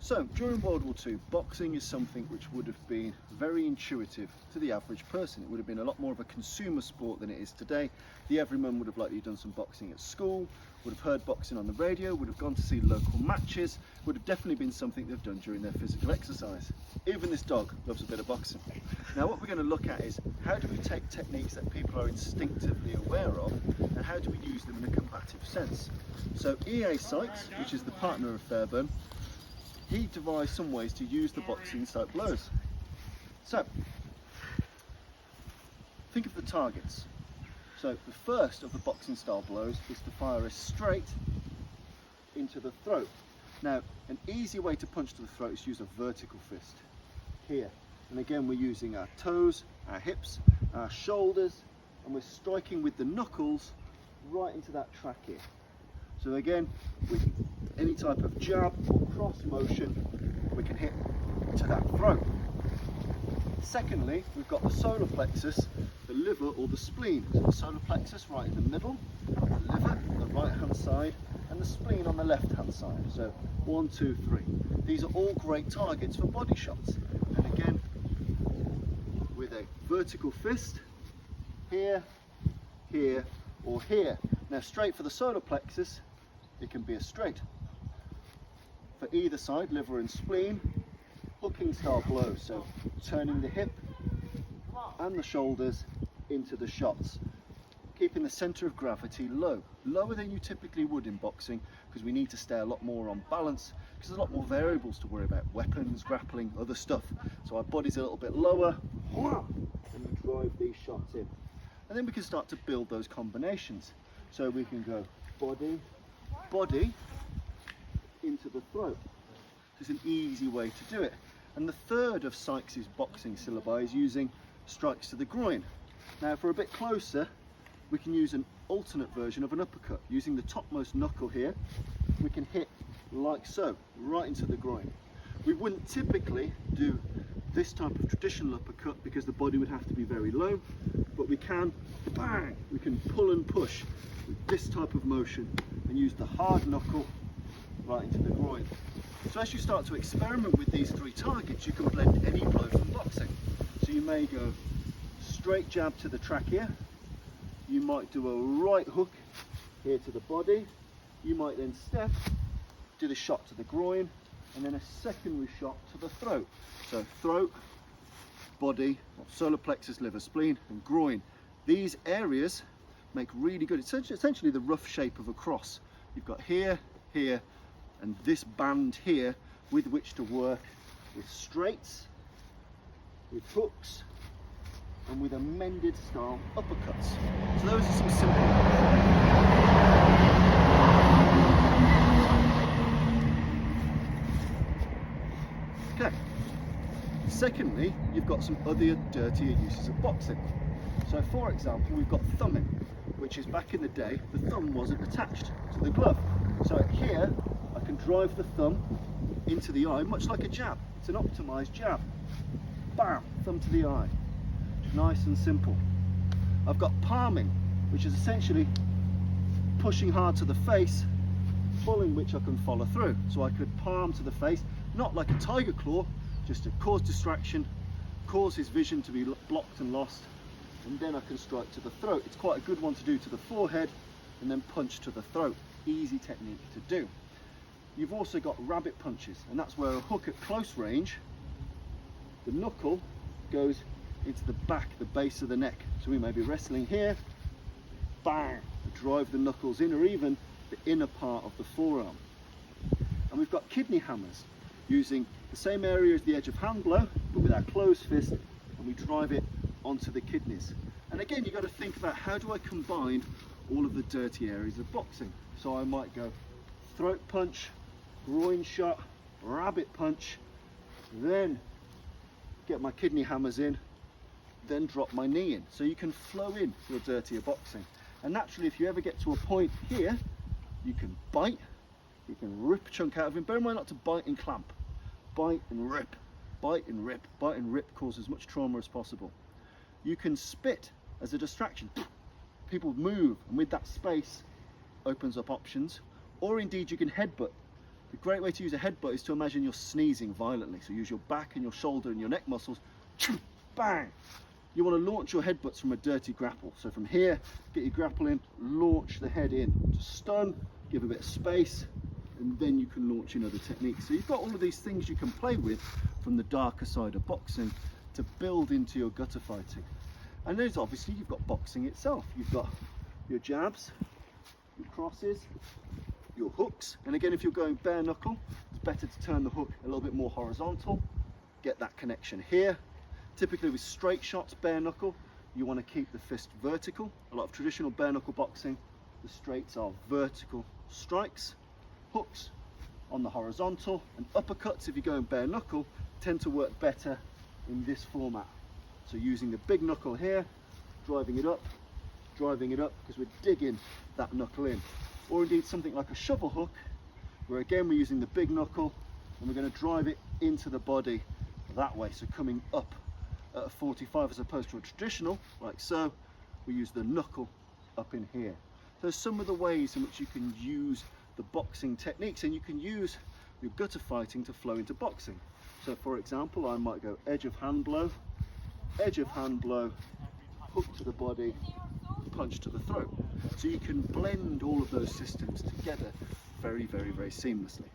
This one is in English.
So, during World War II, boxing is something which would have been very intuitive to the average person. It would have been a lot more of a consumer sport than it is today. The everyman would have likely done some boxing at school, would have heard boxing on the radio, would have gone to see local matches, would have definitely been something they've done during their physical exercise. Even this dog loves a bit of boxing. Now what we're going to look at is how do we take techniques that people are instinctively aware of and how do we use them in a combative sense. So E.A. Sykes, which is the partner of Fairbairn, he devised some ways to use the boxing style blows. So, think of the targets. So the first of the boxing style blows is to fire a straight into the throat. Now, an easy way to punch to the throat is to use a vertical fist here. And again, we're using our toes, our hips, our shoulders, and we're striking with the knuckles right into that trachea. So again, with any type of jab or cross motion, we can hit to that throat. Secondly, we've got the solar plexus, the liver or the spleen. So the solar plexus right in the middle, the liver on the right hand side, and the spleen on the left hand side. So 1, 2, 3. These are all great targets for body shots. And again, with a vertical fist, here, here, or here. Now straight for the solar plexus, it can be a straight. For either side, liver and spleen, hooking style blows, so turning the hip and the shoulders into the shots, keeping the center of gravity low, lower than you typically would in boxing, because we need to stay a lot more on balance, because there's a lot more variables to worry about, weapons, grappling, other stuff. So our body's a little bit lower, and we drive these shots in. And then we can start to build those combinations. So we can go body, body, into the throat. It's an easy way to do it. And the third of Sykes' boxing syllabi is using strikes to the groin. Now, if we're a bit closer, we can use an alternate version of an uppercut. Using the topmost knuckle here, we can hit like so, right into the groin. We wouldn't typically do this type of traditional uppercut because the body would have to be very low, but we can, bang, we can pull and push with this type of motion and use the hard knuckle right into the groin. So as you start to experiment with these three targets, you can blend any blow from boxing. So you may go straight jab to the trachea, you might do a right hook here to the body, you might then step, do the shot to the groin, and then a secondary shot to the throat. So throat, body, solar plexus, liver, spleen, and groin. These areas make really good, it's essentially the rough shape of a cross. You've got here, here, and this band here with which to work with straights, with hooks, and with amended style uppercuts. So those are some simple. Okay. Secondly, you've got some other dirtier uses of boxing. So for example, we've got thumbing, which is back in the day, the thumb wasn't attached to the glove. So here, I can drive the thumb into the eye, much like a jab. It's an optimized jab. Bam, thumb to the eye. Nice and simple. I've got palming, which is essentially pushing hard to the face, following which I can follow through. So I could palm to the face, not like a tiger claw, just to cause distraction, cause his vision to be blocked and lost, and then I can strike to the throat. It's quite a good one to do to the forehead, and then punch to the throat. Easy technique to do. You've also got rabbit punches, and that's where a hook at close range, the knuckle goes into the back, the base of the neck. So we may be wrestling here, bang, drive the knuckles in, or even the inner part of the forearm. And we've got kidney hammers, using the same area as the edge of hand blow, but with our closed fist, and we drive it onto the kidneys. And again, you've got to think about how do I combine all of the dirty areas of boxing. So I might go throat punch, groin shot, rabbit punch, then get my kidney hammers in, then drop my knee in. So you can flow in your dirtier boxing. And naturally, if you ever get to a point here, you can bite, you can rip a chunk out of him. Bear in mind not to bite and clamp. Bite and rip, bite and rip, bite and rip, cause as much trauma as possible. You can spit as a distraction. People move, and with that space opens up options. Or indeed you can headbutt. A great way to use a headbutt is to imagine you're sneezing violently. So use your back and your shoulder and your neck muscles. Bang! You want to launch your headbutts from a dirty grapple. So from here, get your grapple in, launch the head in. Just stun, give a bit of space, and then you can launch in other techniques. So you've got all of these things you can play with from the darker side of boxing to build into your gutter fighting. And then obviously you've got boxing itself. You've got your jabs, your crosses, your hooks. And again, if you're going bare knuckle, it's better to turn the hook a little bit more horizontal, get that connection here. Typically with straight shots, bare knuckle, you want to keep the fist vertical. A lot of traditional bare knuckle boxing, the straights are vertical strikes. Hooks on the horizontal, and uppercuts, if you're going bare knuckle, tend to work better in this format. So using the big knuckle here, driving it up, because we're digging that knuckle in. Or indeed something like a shovel hook, where again we're using the big knuckle and we're going to drive it into the body that way, so coming up at a 45 as opposed to a traditional, like so, we use the knuckle up in here. So some of the ways in which you can use the boxing techniques, and you can use your gutter fighting to flow into boxing. So for example, I might go edge of hand blow, hook to the body, punch to the throat. So you can blend all of those systems together very, very, very seamlessly.